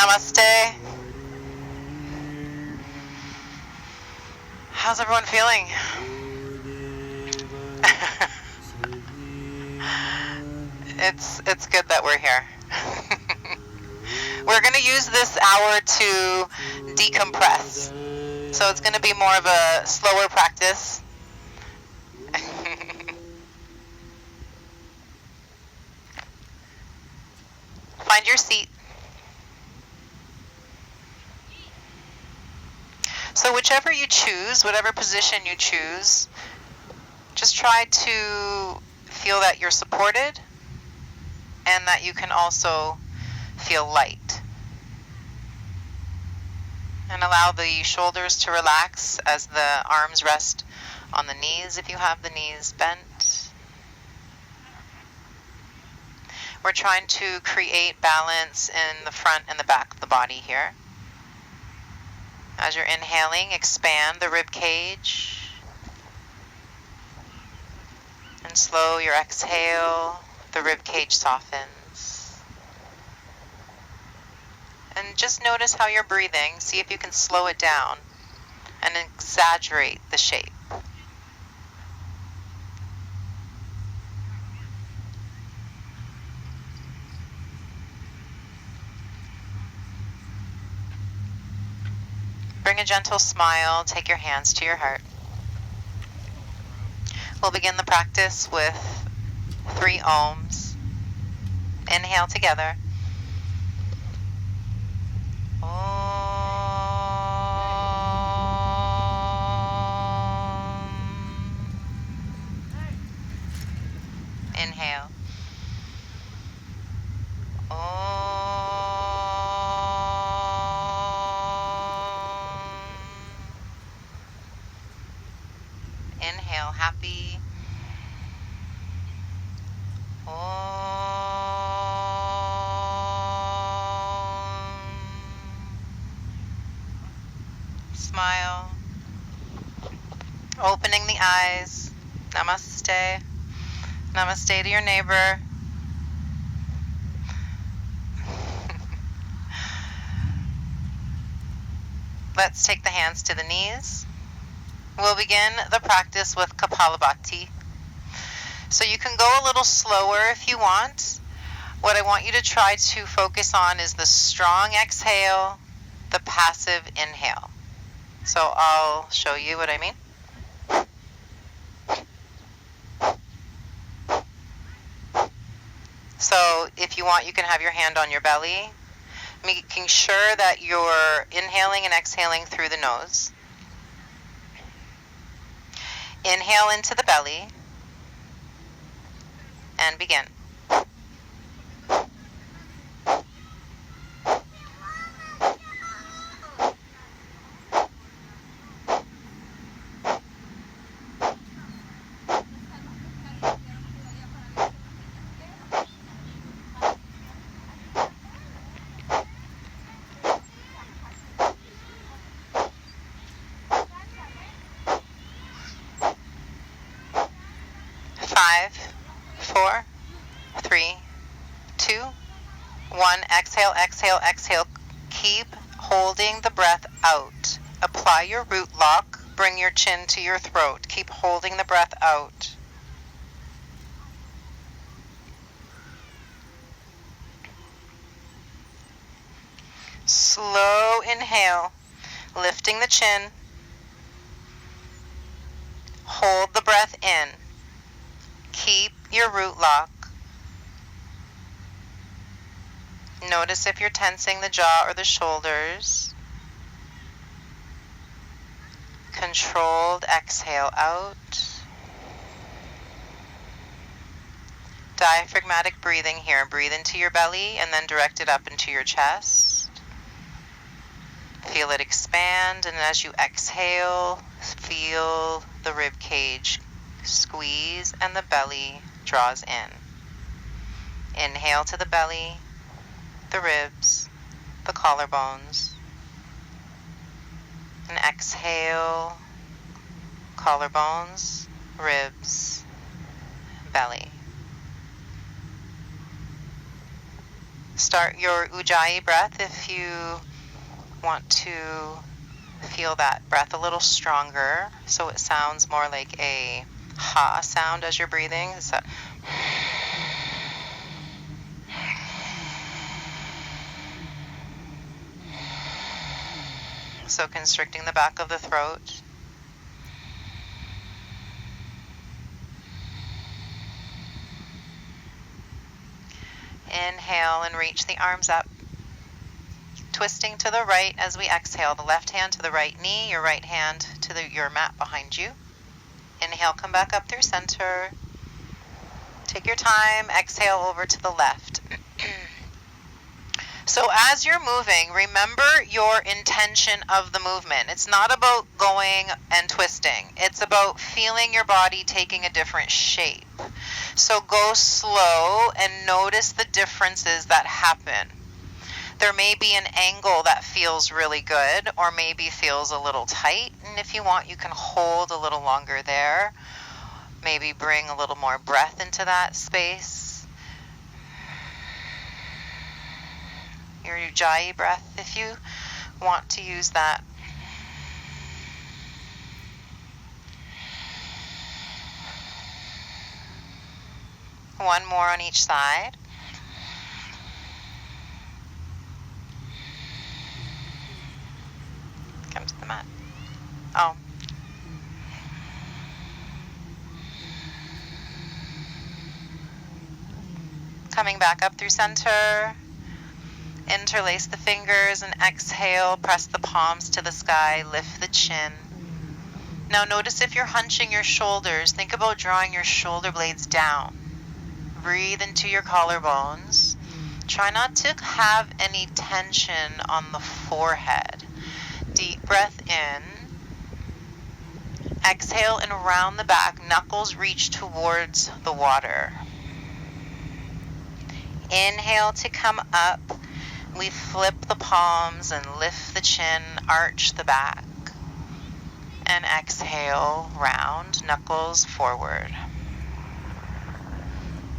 Namaste. How's everyone feeling? It's good that we're here. We're going to use this hour to decompress. So it's going to be more of a slower practice. Find your seat. So whichever you choose, whatever position you choose, just try to feel that you're supported and that you can also feel light. And allow the shoulders to relax as the arms rest on the knees if you have the knees bent. We're trying to create balance in the front and the back of the body here. As you're inhaling, expand the rib cage. And slow your exhale, the rib cage softens. And just notice how you're breathing. See if you can slow it down and exaggerate the shape. Bring a gentle smile, take your hands to your heart. We'll begin the practice with 3 ohms. Inhale together. Inhale. Inhale, happy. Smile. Opening the eyes. Namaste. Namaste to your neighbor. Let's take the hands to the knees. We'll begin the practice with Kapalabhati. So you can go a little slower if you want. What I want you to try to focus on is the strong exhale, the passive inhale. So I'll show you what I mean. So if you want, you can have your hand on your belly, making sure that you're inhaling and exhaling through the nose. Inhale into the belly and begin. Five, 4, 3, 2, 1. Exhale, exhale, exhale. Keep holding the breath out. Apply your root lock. Bring your chin to your throat. Keep holding the breath out. Slow inhale, lifting the chin. Hold the breath in. Keep your root lock. Notice if you're tensing the jaw or the shoulders. Controlled exhale out. Diaphragmatic breathing here. Breathe into your belly and then direct it up into your chest. Feel it expand, and as you exhale, feel the rib cage squeeze and the belly draws in. Inhale to the belly, the ribs, the collarbones. And exhale, collarbones, ribs, belly. Start your Ujjayi breath if you want to feel that breath a little stronger, so it sounds more like a ha sound as you're breathing. So constricting the back of the throat. Inhale and reach the arms up. Twisting to the right as we exhale. The left hand to the right knee, your right hand to your mat behind you. Inhale, come back up through center. Take your time, exhale over to the left. So as you're moving, remember your intention of the movement. It's not about going and twisting. It's about feeling your body taking a different shape. So go slow and notice the differences that happen. There may be an angle that feels really good or maybe feels a little tight. And if you want, you can hold a little longer there. Maybe bring a little more breath into that space. Your Ujjayi breath, if you want to use that. One more on each side. Come to the mat. Oh. Coming back up through center. Interlace the fingers and exhale. Press the palms to the sky. Lift the chin. Now notice if you're hunching your shoulders, think about drawing your shoulder blades down. Breathe into your collarbones. Try not to have any tension on the forehead. Deep breath in. Exhale and round the back. Knuckles reach towards the water. Inhale to come up. We flip the palms and lift the chin, arch the back. And exhale, round, knuckles forward.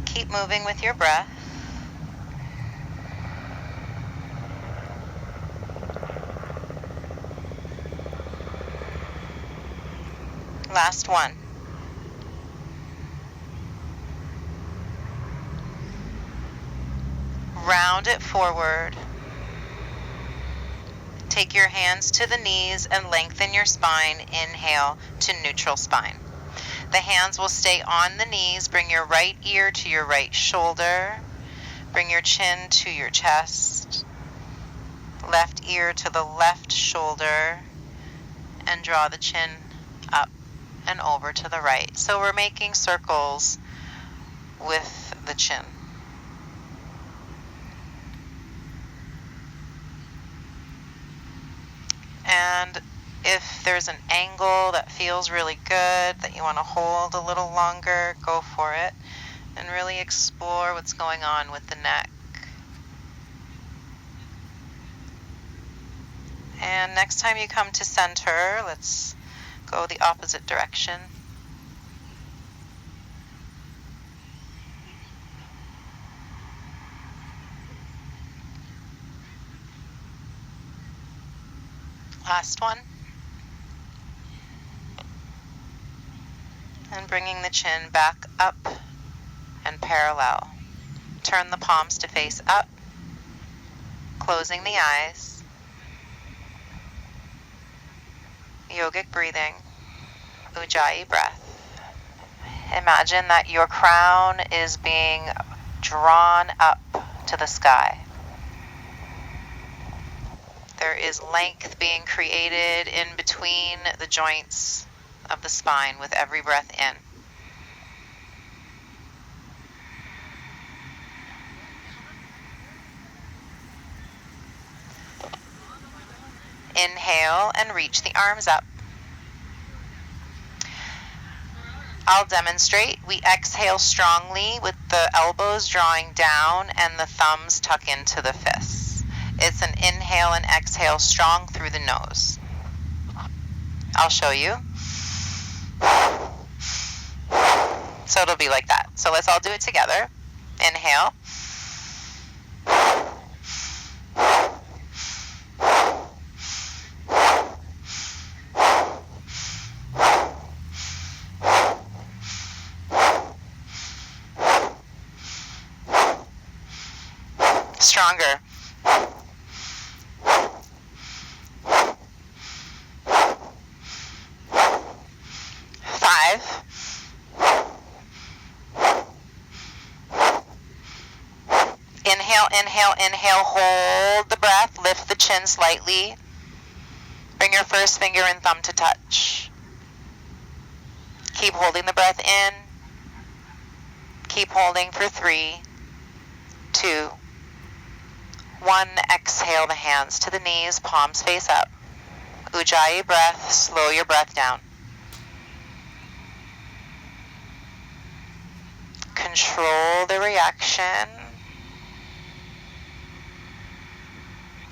Keep moving with your breath. Last one. Round it forward. Take your hands to the knees and lengthen your spine. Inhale to neutral spine. The hands will stay on the knees. Bring your right ear to your right shoulder. Bring your chin to your chest. Left ear to the left shoulder. And draw the chin up and over to the right. So we're making circles with the chin. And if there's an angle that feels really good, that you want to hold a little longer, go for it. And really explore what's going on with the neck. And next time you come to center, let's go the opposite direction. Last one. And bringing the chin back up and parallel. Turn the palms to face up. Closing the eyes. Yogic breathing. Ujjayi breath. Imagine that your crown is being drawn up to the sky. There is length being created in between the joints of the spine with every breath in. Inhale and reach the arms up. I'll demonstrate. We exhale strongly with the elbows drawing down and the thumbs tuck into the fists. It's an inhale and exhale strong through the nose. I'll show you. So it'll be like that. So let's all do it together. Inhale. stronger. 5. Inhale, inhale, inhale. Hold the breath. Lift the chin slightly. Bring your first finger and thumb to touch. Keep holding the breath in. Keep holding for 3, 2, 1. Exhale the hands to the knees, palms face up. Ujjayi breath. Slow your breath down. Control the reaction.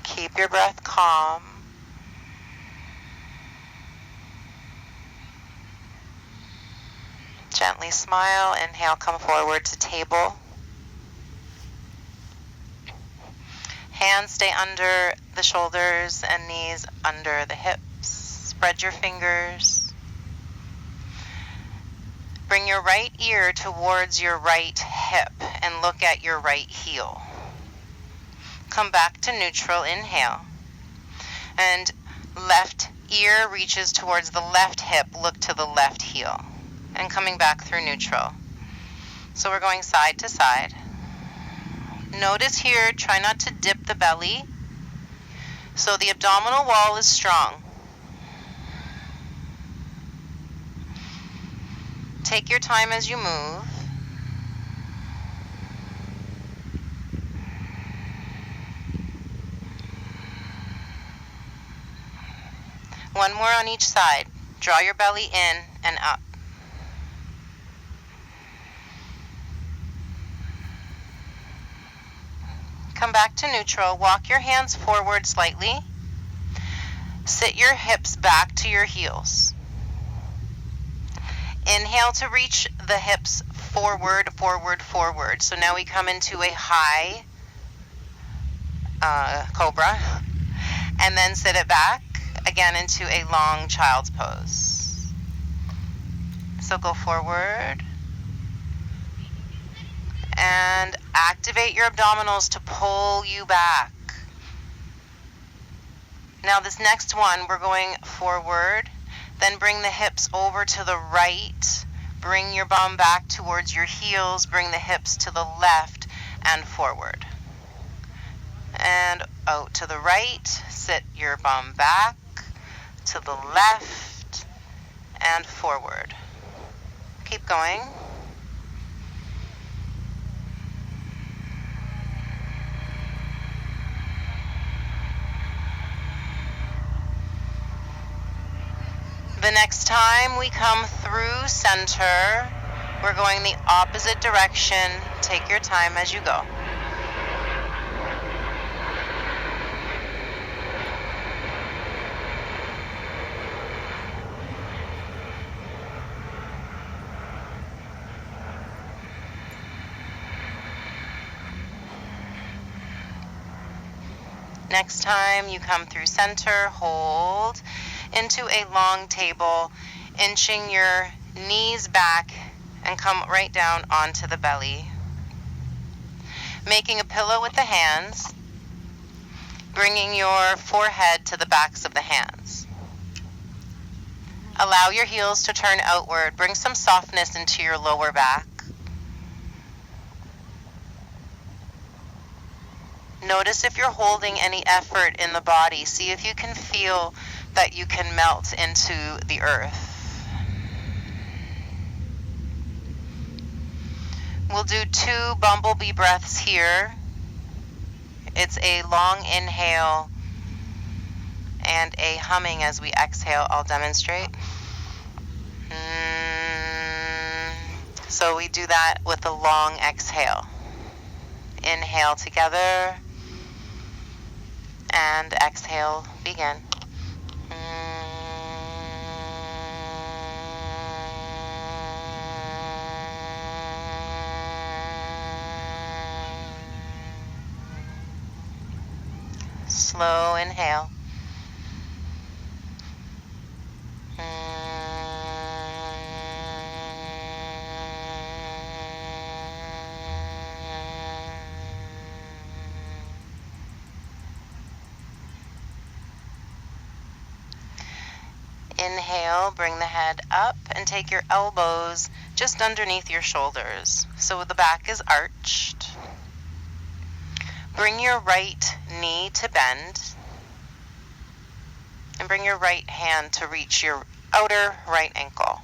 Keep your breath calm. Gently smile. Inhale, come forward to table. Hands stay under the shoulders and knees under the hips. Spread your fingers. Bring your right ear towards your right hip and look at your right heel. Come back to neutral. Inhale. And left ear reaches towards the left hip. Look to the left heel. And coming back through neutral. So we're going side to side. Notice here, try not to dip the belly. So the abdominal wall is strong. Take your time as you move. One more on each side. Draw your belly in and up. Come back to neutral. Walk your hands forward slightly. Sit your hips back to your heels. Inhale to reach the hips forward, forward, forward. So now we come into a high cobra. And then sit it back again into a long child's pose. So go forward. And activate your abdominals to pull you back. Now this next one, we're going forward. Then bring the hips over to the right. Bring your bum back towards your heels. Bring the hips to the left and forward. And out to the right. Sit your bum back to the left and forward. Keep going. The next time we come through center, we're going the opposite direction. Take your time as you go. Next time you come through center, hold into a long table, inching your knees back and come right down onto the belly. Making a pillow with the hands, bringing your forehead to the backs of the hands. Allow your heels to turn outward. Bring some softness into your lower back. Notice if you're holding any effort in the body. See if you can feel that you can melt into the earth. We'll do 2 bumblebee breaths here. It's a long inhale and a humming as we exhale. I'll demonstrate. So we do that with a long exhale. Inhale together and exhale, begin. Slow inhale. Inhale, bring the head up and take your elbows just underneath your shoulders, so the back is arched. Bring your right knee to bend, and bring your right hand to reach your outer right ankle.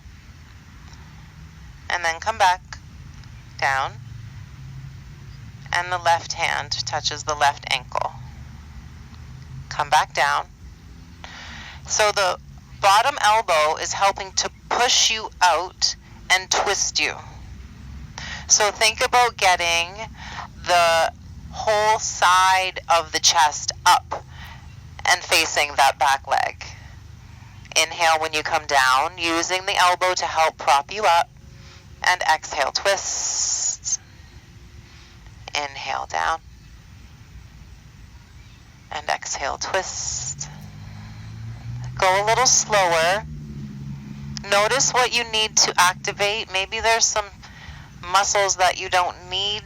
And then come back down, and the left hand touches the left ankle. Come back down. So the bottom elbow is helping to push you out and twist you. So think about getting the whole side of the chest up and facing that back leg. Inhale when you come down, using the elbow to help prop you up, and exhale, twist. Inhale down, and exhale, twist. Go a little slower. Notice what you need to activate. Maybe there's some muscles that you don't need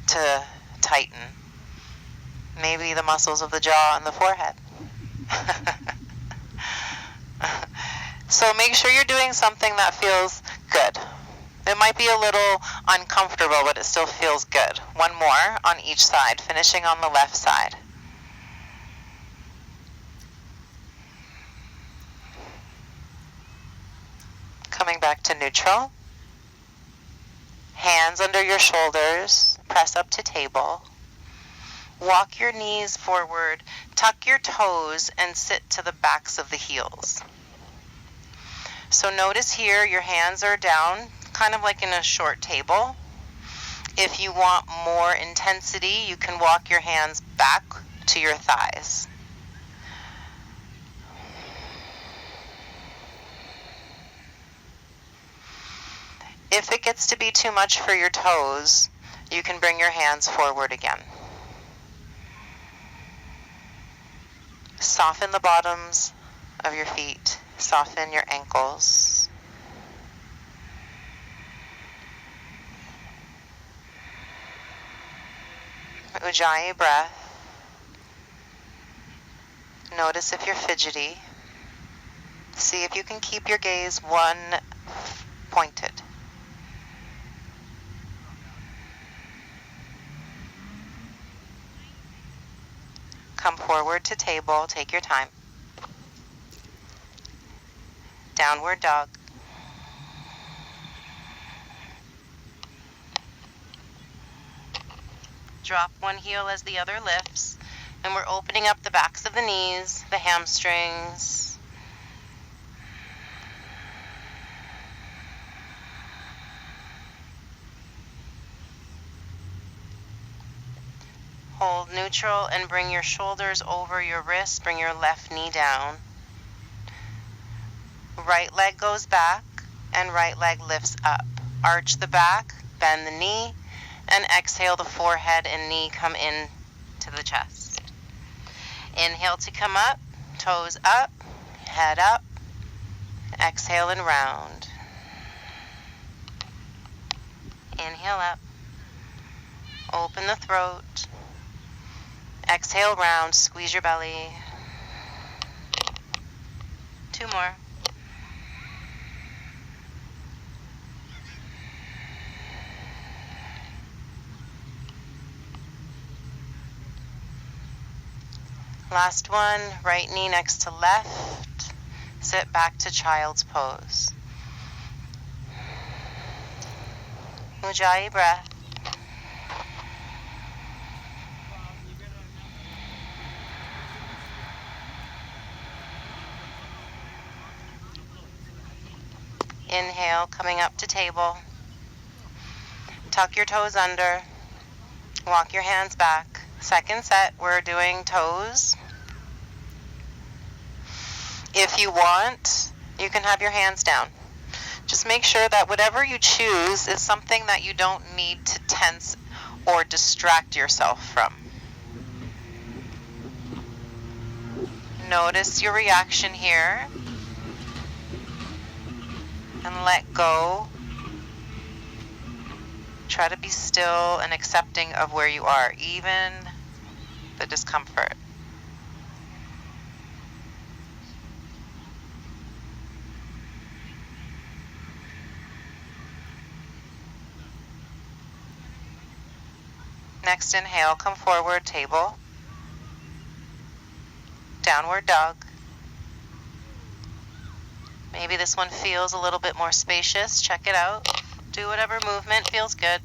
to tighten. Maybe the muscles of the jaw and the forehead. So make sure you're doing something that feels good. It might be a little uncomfortable, but it still feels good. One more on each side, finishing on the left side. Coming back to neutral. Hands under your shoulders, press up to table. Walk your knees forward, tuck your toes, and sit to the backs of the heels. So notice here your hands are down, kind of like in a short table. If you want more intensity, you can walk your hands back to your thighs. If it gets to be too much for your toes, you can bring your hands forward again. Soften the bottoms of your feet. Soften your ankles. Ujjayi breath. Notice if you're fidgety. See if you can keep your gaze one pointed. Come forward to table. Take your time. Downward dog. Drop one heel as the other lifts, and we're opening up the backs of the knees, the hamstrings. Hold neutral and bring your shoulders over your wrists. Bring your left knee down. Right leg goes back and right leg lifts up. Arch the back, bend the knee, and exhale, the forehead and knee come in to the chest. Inhale to come up, toes up, head up. Exhale and round. Inhale up. Open the throat. Exhale, round, squeeze your belly. 2 more. Last one, right knee next to left. Sit back to child's pose. Ujjayi breath. Inhale, coming up to table. Tuck your toes under. Walk your hands back. Second set, we're doing toes. If you want, you can have your hands down. Just make sure that whatever you choose is something that you don't need to tense or distract yourself from. Notice your reaction here. And let go. Try to be still and accepting of where you are, even the discomfort. Next inhale, come forward, table. Downward dog. Maybe this one feels a little bit more spacious. Check it out. Do whatever movement feels good.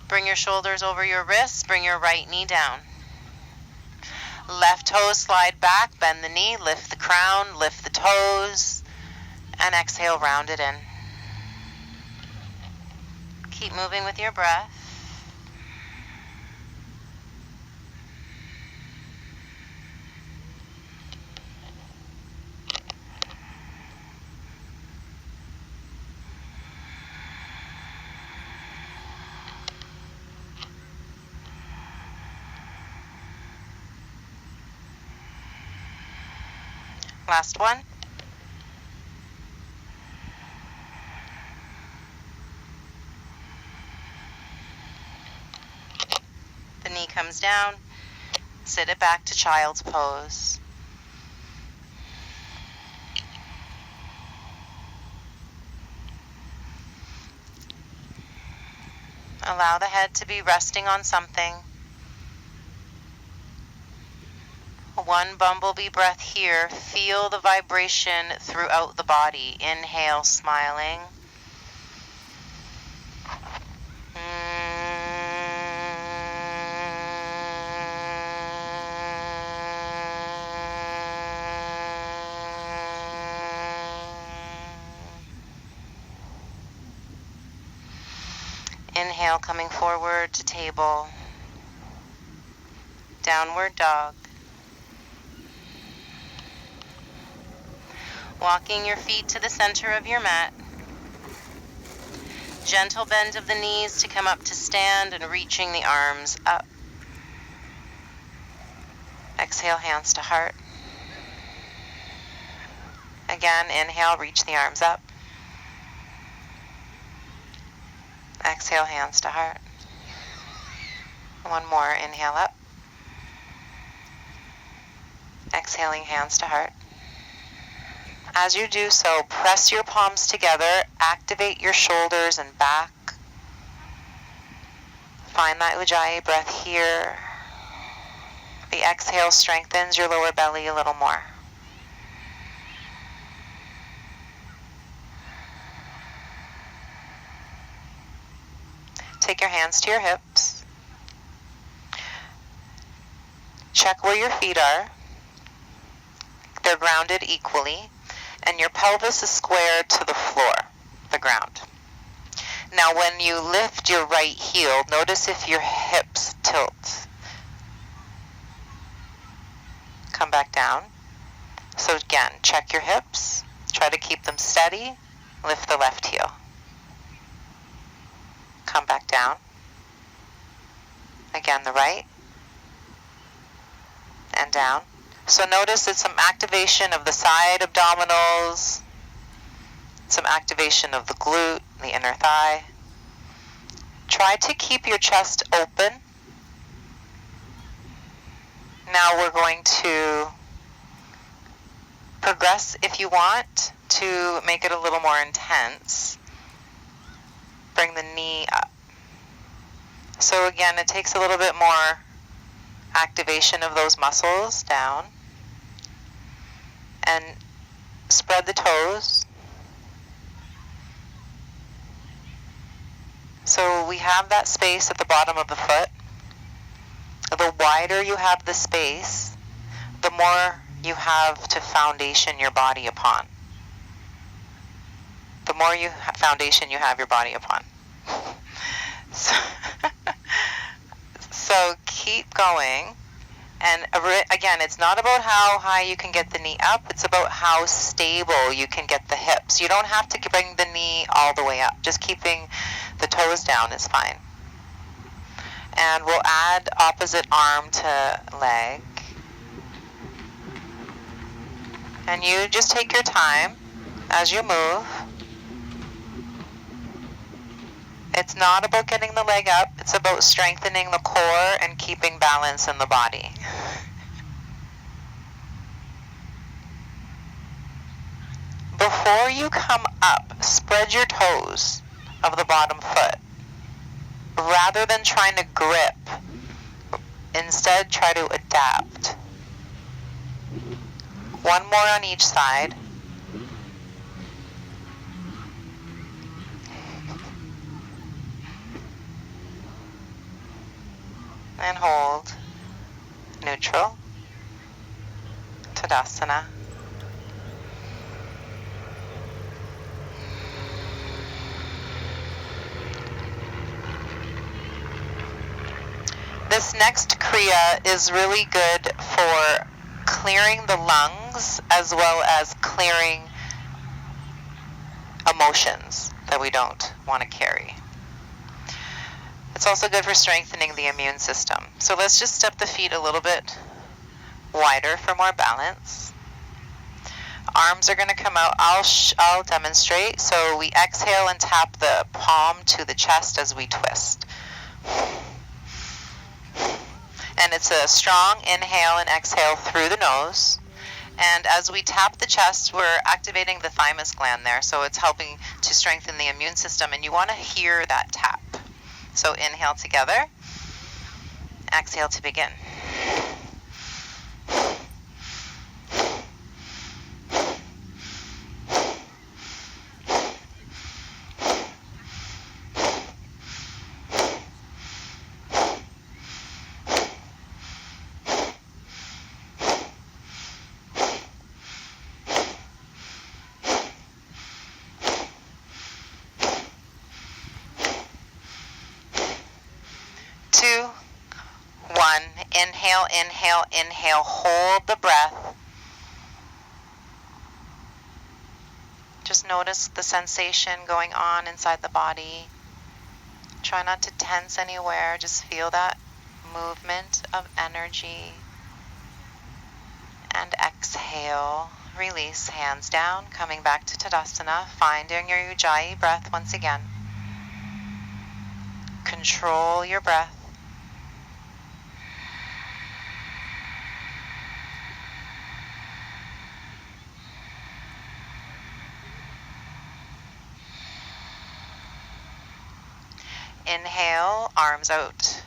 Bring your shoulders over your wrists. Bring your right knee down. Left toes slide back. Bend the knee. Lift the crown. Lift the toes. And exhale, round it in. Keep moving with your breath. Last one. The knee comes down. Sit it back to child's pose. Allow the head to be resting on something. One bumblebee breath here. Feel the vibration throughout the body. Inhale, smiling. Inhale, coming forward to table. Downward dog. Walking your feet to the center of your mat. Gentle bend of the knees to come up to stand and reaching the arms up. Exhale, hands to heart. Again, inhale, reach the arms up. Exhale, hands to heart. One more, inhale up. Exhaling, hands to heart. As you do so, press your palms together, activate your shoulders and back. Find that Ujjayi breath here. The exhale strengthens your lower belly a little more. Take your hands to your hips. Check where your feet are. They're grounded equally. And your pelvis is squared to the floor, the ground. Now when you lift your right heel, notice if your hips tilt. Come back down. So again, check your hips. Try to keep them steady. Lift the left heel. Come back down. Again, the right. And down. So notice it's some activation of the side abdominals, some activation of the glute, the inner thigh. Try to keep your chest open. Now we're going to progress if you want to make it a little more intense. Bring the knee up. So again, it takes a little bit more activation of those muscles down. And spread the toes. So we have that space at the bottom of the foot. The wider you have the space, the more you have to foundation your body upon. The more foundation you have your body upon. So keep going. And again, it's not about how high you can get the knee up. It's about how stable you can get the hips. You don't have to bring the knee all the way up. Just keeping the toes down is fine. And we'll add opposite arm to leg. And you just take your time as you move. It's not about getting the leg up. It's about strengthening the core and keeping balance in the body. Before you come up, spread your toes of the bottom foot. Rather than trying to grip, instead try to adapt. One more on each side. And hold. Neutral. Tadasana. This next Kriya is really good for clearing the lungs as well as clearing emotions that we don't want to carry. It's also good for strengthening the immune system. So let's just step the feet a little bit wider for more balance. Arms are going to come out. I'll demonstrate. So we exhale and tap the palm to the chest as we twist. And it's a strong inhale and exhale through the nose. And as we tap the chest, we're activating the thymus gland there. So it's helping to strengthen the immune system. And you want to hear that tap. So inhale together. Exhale to begin. Two, one, inhale, inhale, inhale, hold the breath. Just notice the sensation going on inside the body. Try not to tense anywhere, just feel that movement of energy. And exhale, release, hands down, coming back to Tadasana, finding your Ujjayi breath once again. Control your breath. Inhale, arms out.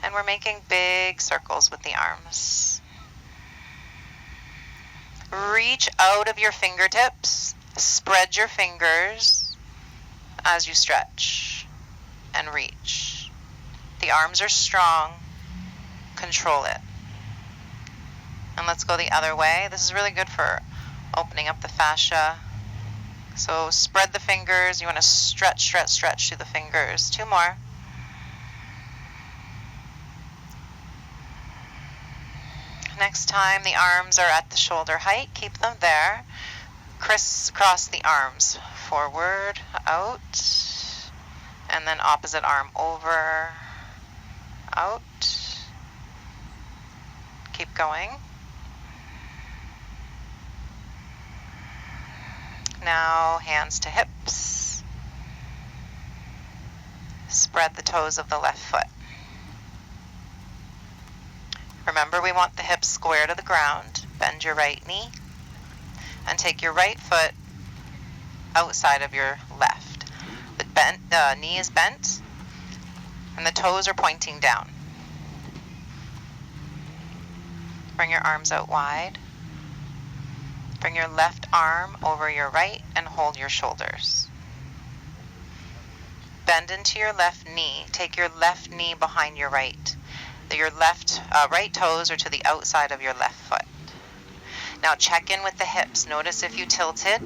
And we're making big circles with the arms. Reach out of your fingertips. Spread your fingers as you stretch and reach. The arms are strong. Control it. And let's go the other way. This is really good for opening up the fascia. So spread the fingers. You want to stretch, stretch, stretch through the fingers. Two more. Next time the arms are at the shoulder height, keep them there. Crisscross the arms. Forward, out. And then opposite arm over, out. Keep going. Now hands to hips. Spread the toes of the left foot. Remember, we want the hips square to the ground. Bend your right knee. And take your right foot outside of your left. The knee is bent. And the toes are pointing down. Bring your arms out wide. Bring your left arm over your right and hold your shoulders. Bend into your left knee. Take your left knee behind your right. Your right toes are to the outside of your left foot. Now check in with the hips. Notice if you tilted.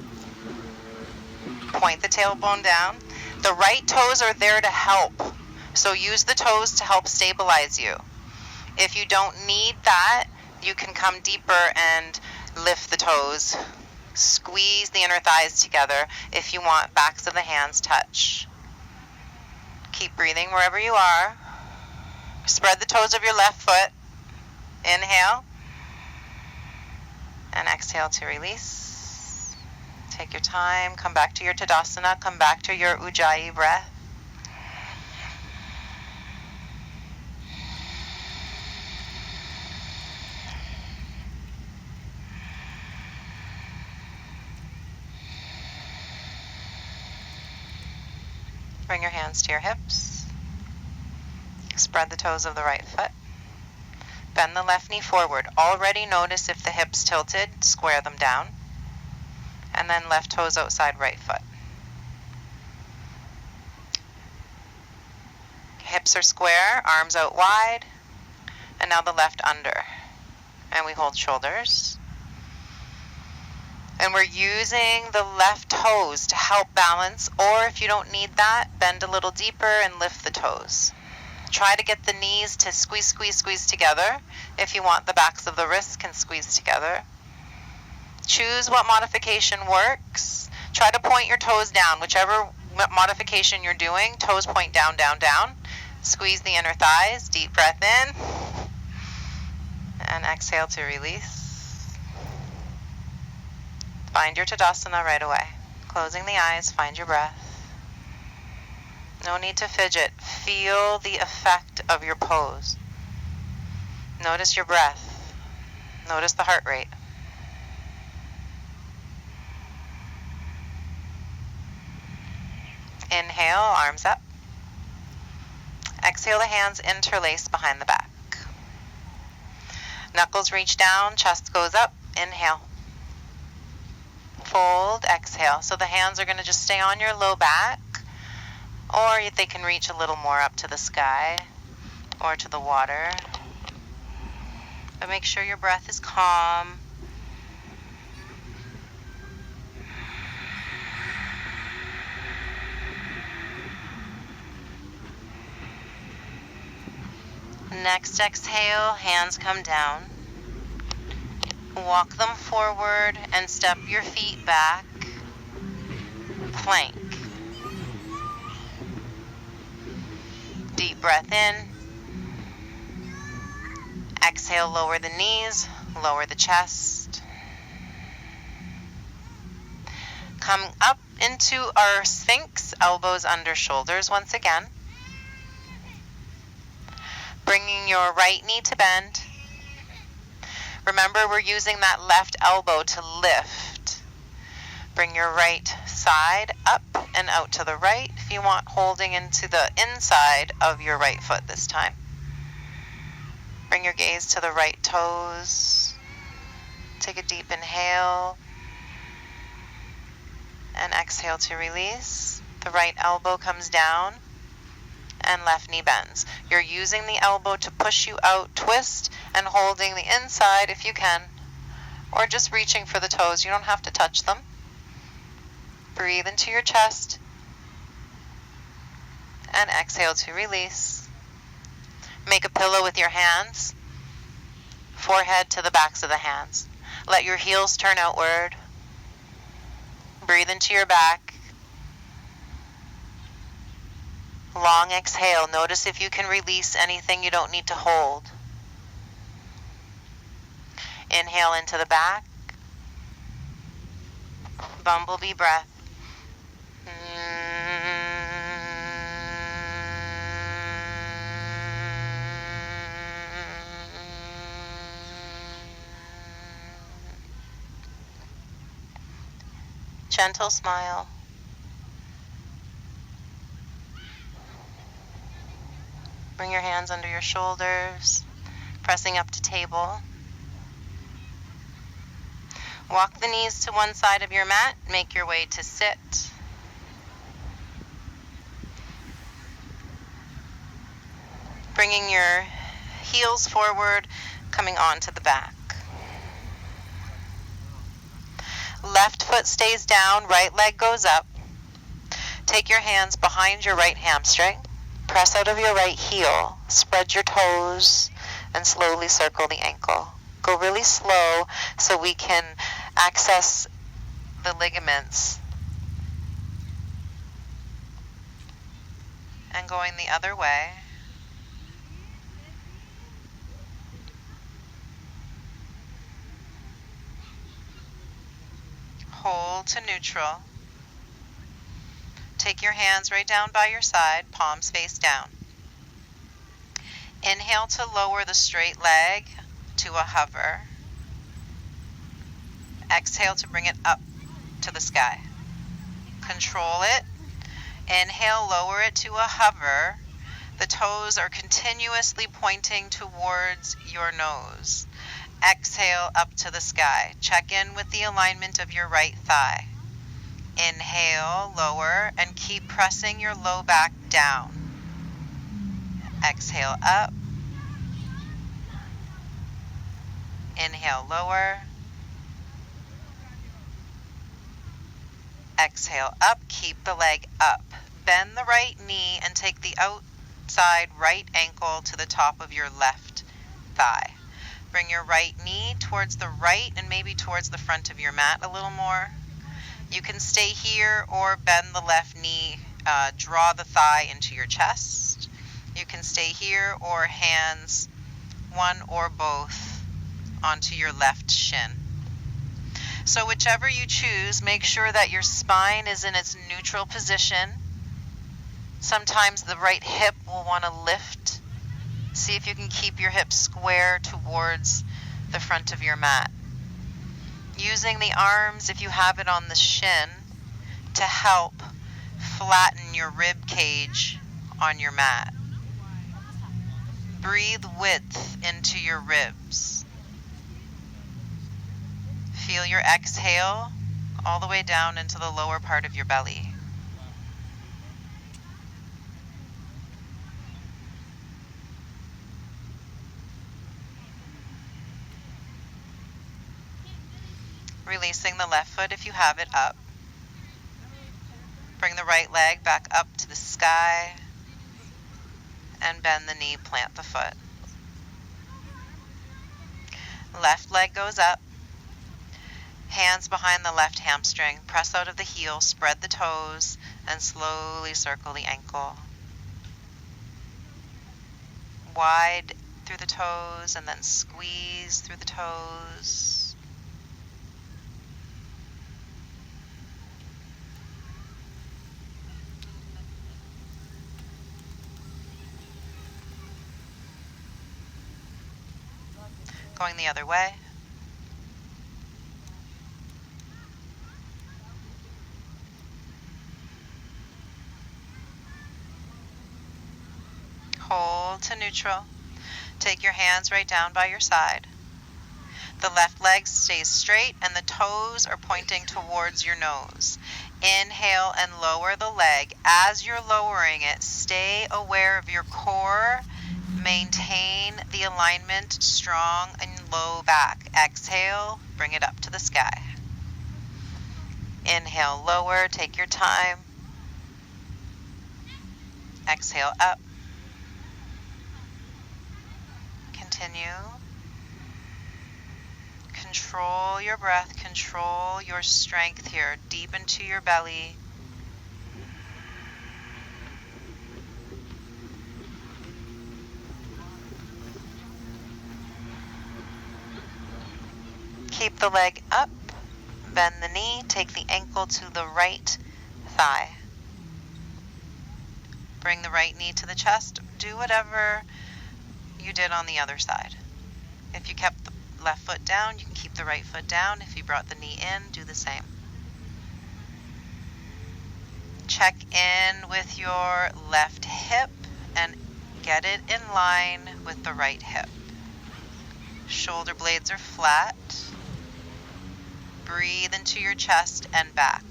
Point the tailbone down. The right toes are there to help. So use the toes to help stabilize you. If you don't need that, you can come deeper and lift the toes. Squeeze the inner thighs together. If you want, backs of the hands touch. Keep breathing wherever you are. Spread the toes of your left foot. Inhale. And exhale to release. Take your time. Come back to your Tadasana. Come back to your Ujjayi breath. Bring your hands to your hips. Spread the toes of the right foot. Bend the left knee forward. Already notice if the hips tilted, square them down. And then left toes outside right foot. Hips are square, arms out wide. And now the left under. And we hold shoulders. And we're using the left toes to help balance, or if you don't need that, bend a little deeper and lift the toes. Try to get the knees to squeeze, squeeze, squeeze together. If you want, the backs of the wrists can squeeze together. Choose what modification works. Try to point your toes down. Whichever modification you're doing, toes point down, down, down. Squeeze the inner thighs. Deep breath in. And exhale to release. Find your Tadasana right away. Closing the eyes, find your breath. No need to fidget. Feel the effect of your pose. Notice your breath. Notice the heart rate. Inhale, arms up. Exhale, the hands interlace behind the back. Knuckles reach down, chest goes up. Inhale. Fold, exhale. So the hands are going to just stay on your low back, or they can reach a little more up to the sky or to the water. But make sure your breath is calm. Next exhale, hands come down. Walk them forward and step your feet back. Plank. Deep breath in. Exhale, lower the knees, lower the chest. Come up into our Sphinx, elbows under shoulders once again. Bringing your right knee to bend. Remember, we're using that left elbow to lift. Bring your right side up and out to the right. If you want, holding into the inside of your right foot this time. Bring your gaze to the right toes. Take a deep inhale. And exhale to release. The right elbow comes down. And left knee bends. You're using the elbow to push you out, twist, and holding the inside if you can, or just reaching for the toes. You don't have to touch them. Breathe into your chest, and exhale to release. Make a pillow with your hands, forehead to the backs of the hands. Let your heels turn outward. Breathe into your back. Long exhale. Notice if you can release anything you don't need to hold. Inhale into the back. Bumblebee breath. Gentle smile. Bring your hands under your shoulders, pressing up to table. Walk the knees to one side of your mat. Make your way to sit. Bringing your heels forward, coming onto the back. Left foot stays down, right leg goes up. Take your hands behind your right hamstring. Press out of your right heel, spread your toes, and slowly circle the ankle. Go really slow so we can access the ligaments. And going the other way. Hold to neutral. Take your hands right down by your side, palms face down. Inhale to lower the straight leg to a hover. Exhale to bring it up to the sky. Control it. Inhale, lower it to a hover. The toes are continuously pointing towards your nose. Exhale up to the sky. Check in with the alignment of your right thigh. Inhale, lower, and keep pressing your low back down. Exhale up. Inhale, lower. Exhale up. Keep the leg up. Bend the right knee and take the outside right ankle to the top of your left thigh. Bring your right knee towards the right and maybe towards the front of your mat a little more. You can stay here or bend the left knee, draw the thigh into your chest. You can stay here or hands, one or both, onto your left shin. So whichever you choose, make sure that your spine is in its neutral position. Sometimes the right hip will want to lift. See if you can keep your hips square towards the front of your mat. Using the arms, if you have it on the shin, to help flatten your rib cage on your mat. Breathe width into your ribs. Feel your exhale all the way down into the lower part of your belly. Releasing the left foot if you have it up. Bring the right leg back up to the sky and bend the knee, plant the foot. Left leg goes up. Hands behind the left hamstring. Press out of the heel, spread the toes, and slowly circle the ankle. Wide through the toes and then squeeze through the toes. Going the other way. Hold to neutral. Take your hands right down by your side. The left leg stays straight and the toes are pointing towards your nose. Inhale and lower the leg. As you're lowering it, stay aware of your core. Maintain the alignment strong and low back. Exhale, bring it up to the sky. Inhale, lower, take your time. Exhale, up. Continue. Control your breath, control your strength here, deep into your belly. Keep the leg up, bend the knee, take the ankle to the right thigh. Bring the right knee to the chest. Do whatever you did on the other side. If you kept the left foot down, you can keep the right foot down. If you brought the knee in, do the same. Check in with your left hip and get it in line with the right hip. Shoulder blades are flat. Breathe into your chest and back.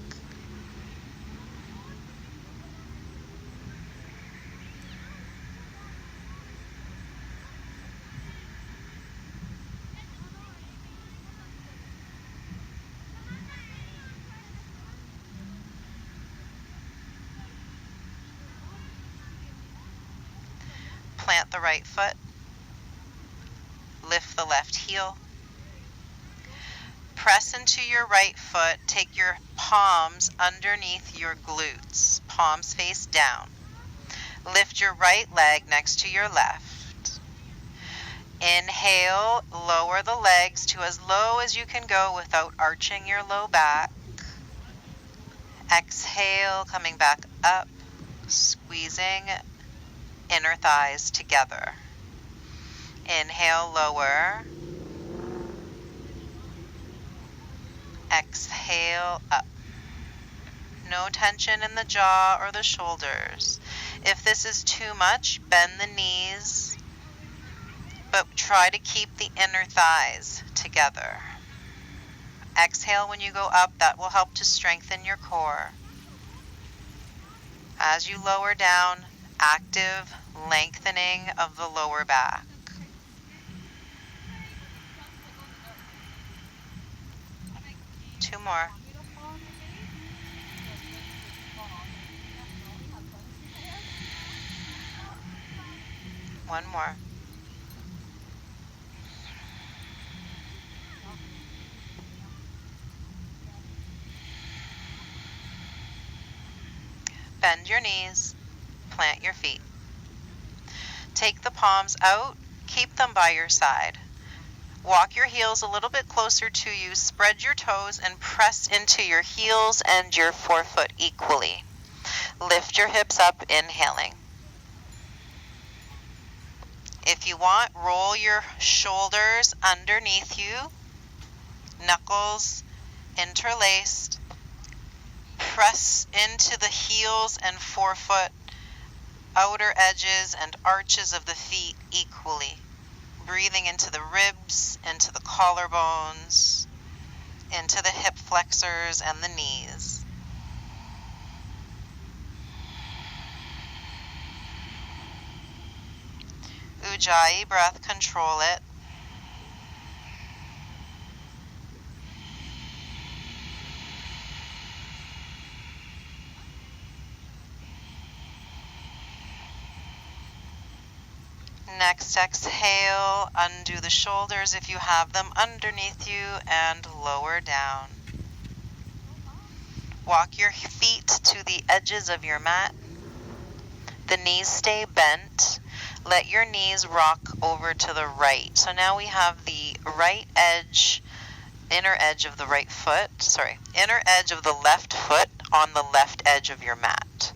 Plant the right foot. Lift the left heel. Press into your right foot. Take your palms underneath your glutes. Palms face down. Lift your right leg next to your left. Inhale, lower the legs to as low as you can go without arching your low back. Exhale, coming back up, squeezing inner thighs together. Inhale, lower. Exhale, up. no tension in the jaw or the shoulders. If this is too much, bend the knees, but try to keep the inner thighs together. Exhale when you go up. That will help to strengthen your core. As you lower down, active lengthening of the lower back. Two more. One more. Bend your knees, plant your feet. Take the palms out, keep them by your side. Walk your heels a little bit closer to you, spread your toes and press into your heels and your forefoot equally. Lift your hips up, inhaling. If you want, roll your shoulders underneath you, knuckles interlaced. Press into the heels and forefoot, outer edges and arches of the feet equally. Breathing into the ribs, into the collarbones, into the hip flexors and the knees. Ujjayi breath, control it. Next, exhale, undo the shoulders if you have them underneath you and lower down. Walk your feet to the edges of your mat. The knees stay bent. Let your knees rock over to the right. So now we have the right edge, inner edge of the right foot, inner edge of the left foot on the left edge of your mat.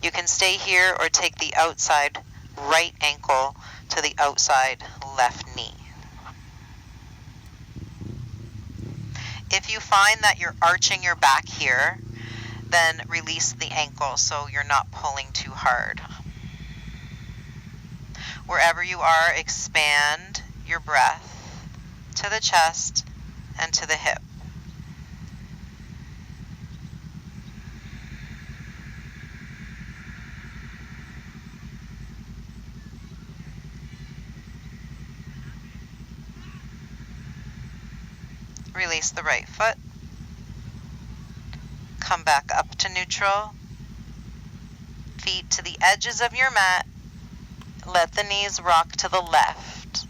You can stay here or take the outside right ankle to the outside left knee. If you find that you're arching your back here, then release the ankle so you're not pulling too hard. Wherever you are, expand your breath to the chest and to the hip. Release the right foot. Come back up to neutral. Feet to the edges of your mat. Let the knees rock to the left.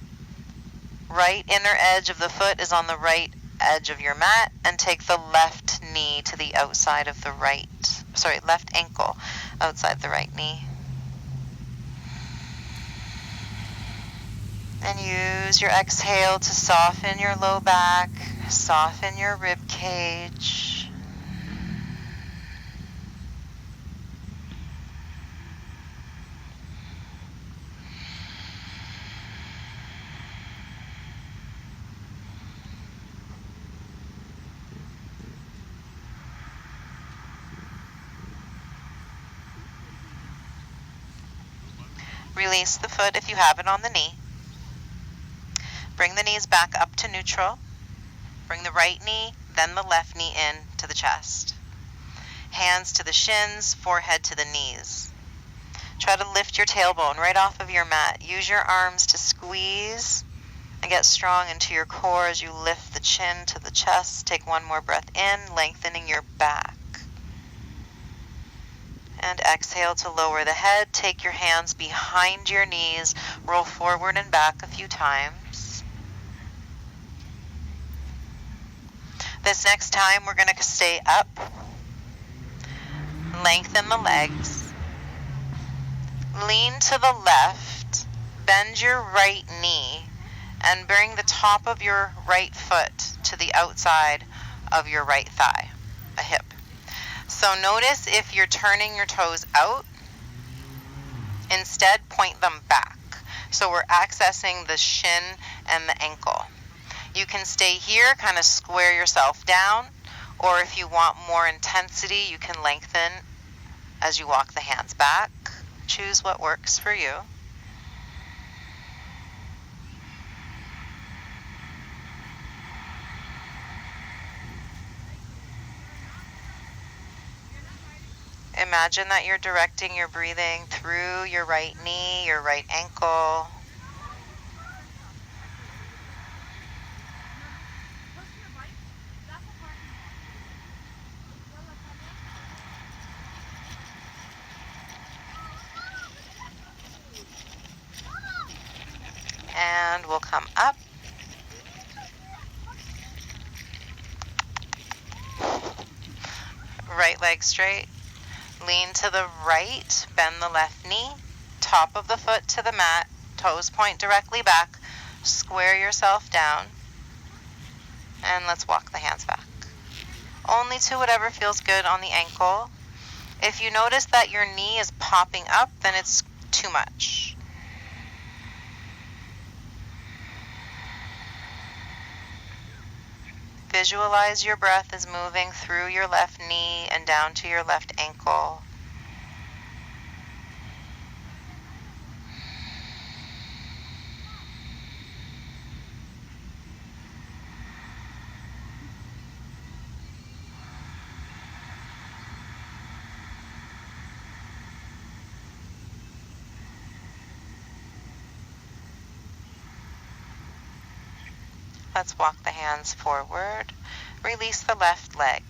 Right inner edge of the foot is on the right edge of your mat, and take the left knee to the outside of the left ankle outside the right knee. And use your exhale to soften your low back, soften your rib cage. Release the foot if you have it on the knee. Bring the knees back up to neutral. Bring the right knee, then the left knee in to the chest. Hands to the shins, forehead to the knees. Try to lift your tailbone right off of your mat. Use your arms to squeeze and get strong into your core as you lift the chin to the chest. Take one more breath in, lengthening your back. And exhale to lower the head. Take your hands behind your knees. Roll forward and back a few times. This next time, we're going to stay up. Lengthen the legs. Lean to the left. Bend your right knee. And bring the top of your right foot to the outside of your right thigh, a hip. So notice if you're turning your toes out, instead point them back. So we're accessing the shin and the ankle. You can stay here, kind of square yourself down, Or if you want more intensity, you can lengthen as you walk the hands back. Choose what works for you. Imagine that you're directing your breathing through your right knee, your right ankle. And we'll come up. Right leg straight. Lean to the right, bend the left knee, top of the foot to the mat, toes point directly back, square yourself down, and let's walk the hands back. Only to whatever feels good on the ankle. If you notice that your knee is popping up, then it's too much. Visualize your breath is moving through your left knee and down to your left ankle. Let's walk the hands forward. Release the left leg.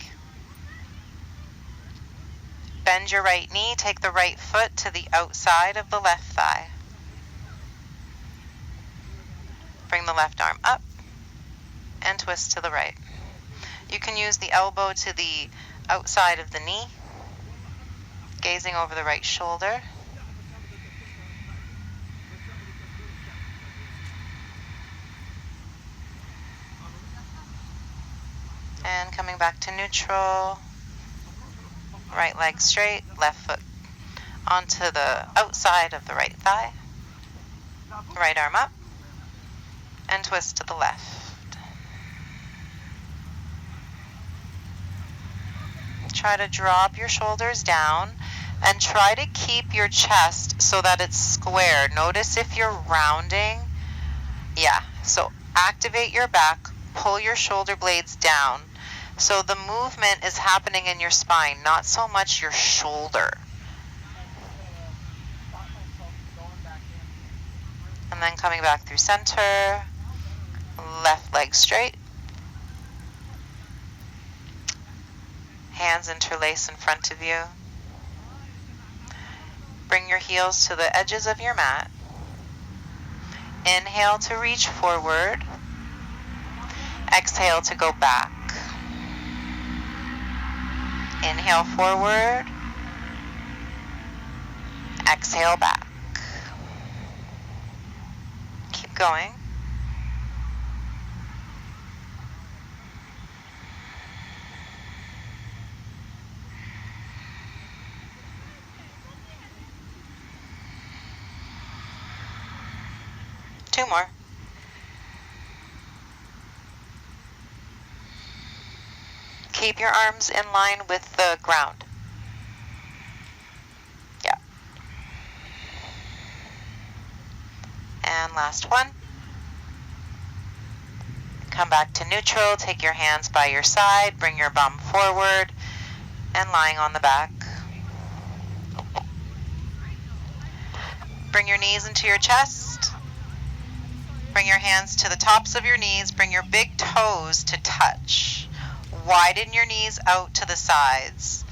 Bend your right knee, take the right foot to the outside of the left thigh. Bring the left arm up and twist to the right. You can use the elbow to the outside of the knee, gazing over the right shoulder. And coming back to neutral, right leg straight, left foot onto the outside of the right thigh, right arm up, and twist to the left. Try to drop your shoulders down and try to keep your chest so that it's square. Notice if you're rounding. Yeah, so activate your back, pull your shoulder blades down. So the movement is happening in your spine, not so much your shoulder. And then coming back through center, left leg straight. Hands interlace in front of you. Bring your heels to the edges of your mat. Inhale to reach forward. Exhale to go back. Inhale forward. Exhale back. Keep going. Two more. Keep your arms in line with the ground. Yeah. And last one. Come back to neutral. Take your hands by your side. Bring your bum forward and lying on the back. Bring your knees into your chest. Bring your hands to the tops of your knees. Bring your big toes to touch. Widen your knees out to the sides.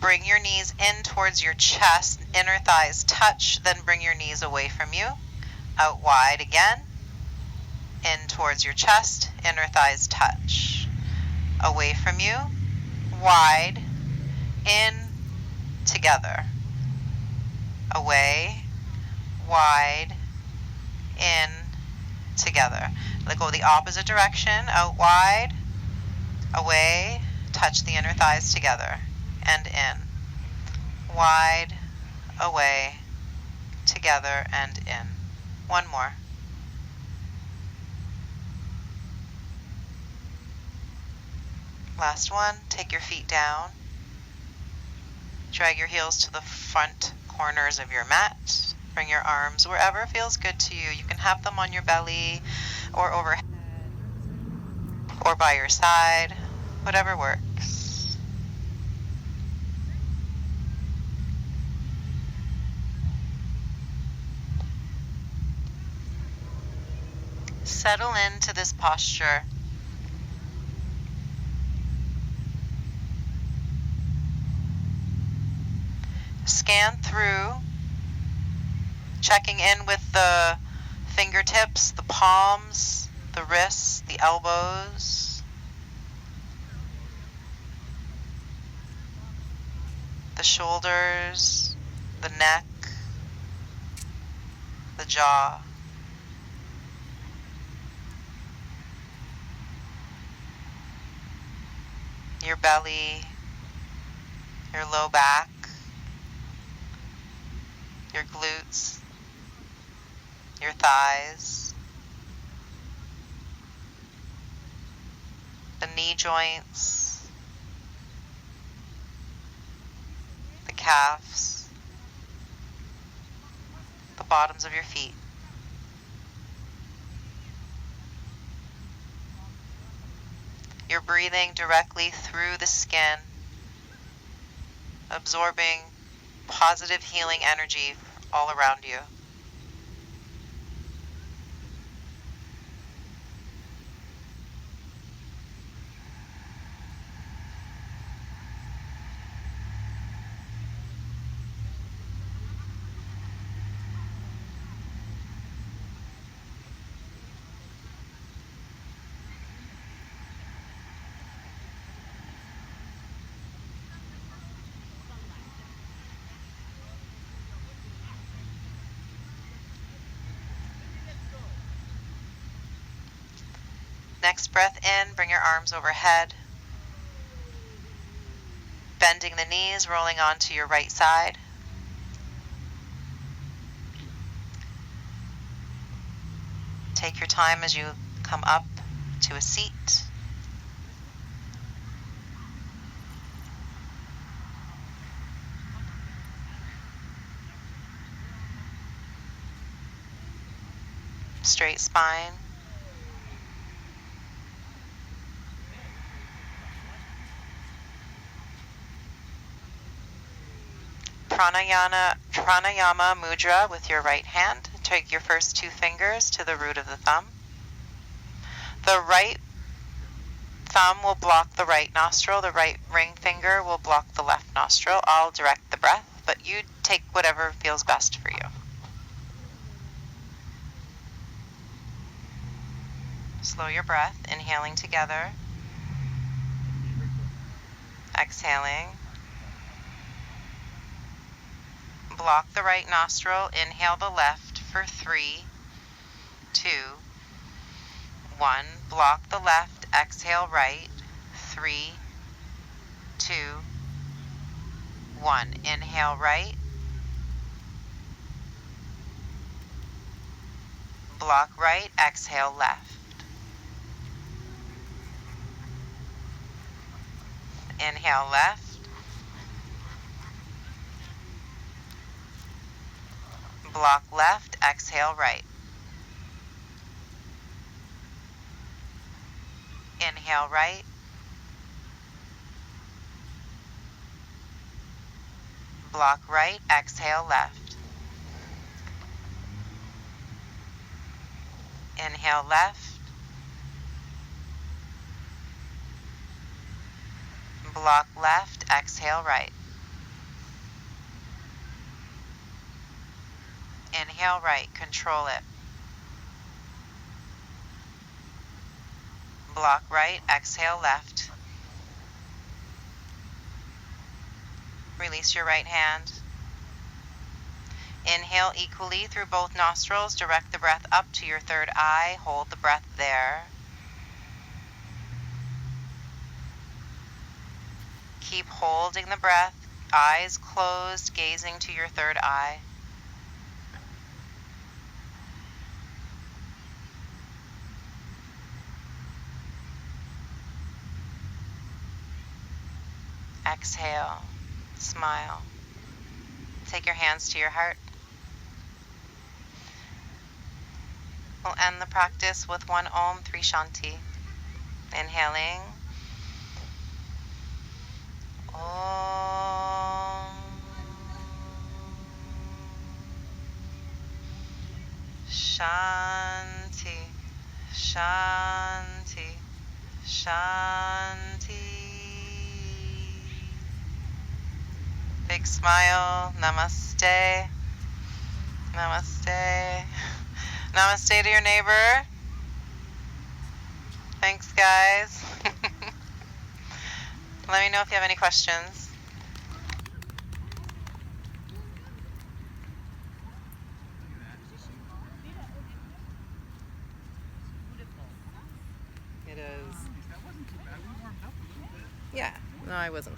Bring your knees in towards your chest. Inner thighs touch. Then bring your knees away from you. Out wide again. In towards your chest. Inner thighs touch. Away from you. Wide. In. Together. Away. Wide. In. Together. Let go the opposite direction. Out wide. Away, touch the inner thighs together, and in. Wide, away, together, and in. One more. Last one. Take your feet down. Drag your heels to the front corners of your mat. Bring your arms wherever feels good to you. You can have them on your belly or overhead or by your side, whatever works. Settle into this posture. Scan through, checking in with the fingertips, the palms, the wrists, the elbows, the shoulders, the neck, the jaw. Your belly, your low back, your glutes, your thighs, the knee joints, the calves, the bottoms of your feet. You're breathing directly through the skin, absorbing positive healing energy all around you. Next breath in, bring your arms overhead, bending the knees, rolling onto your right side. Take your time as you come up to a seat. Straight spine. Pranayama mudra with your right hand. Take your first two fingers to the root of the thumb. The right thumb will block the right nostril. The right ring finger will block the left nostril. I'll direct the breath, but you take whatever feels best for you. Slow your breath, inhaling together, exhaling. Block the right nostril, inhale the left for 3, 2, 1. Block the left, exhale right, 3, 2, 1. Inhale right, block right, exhale left. Inhale left, block left, exhale right. Inhale right, block right, exhale left. Inhale left, block left, exhale right. Inhale right, control it. Block right, exhale left. Release your right hand. Inhale equally through both nostrils. Direct the breath up to your third eye. Hold the breath there. Keep holding the breath, eyes closed, gazing to your third eye. exhale, smile. Take your hands to your heart. We'll end the practice with one Om, 3 Shanti. Inhaling. Om. Shanti. Shanti. Shanti. Big smile. Namaste. Namaste. Namaste to your neighbor. Thanks, guys. Let me know if you have any questions. It is. That wasn't too bad. We warmed up a little bit. Yeah. No, I wasn't.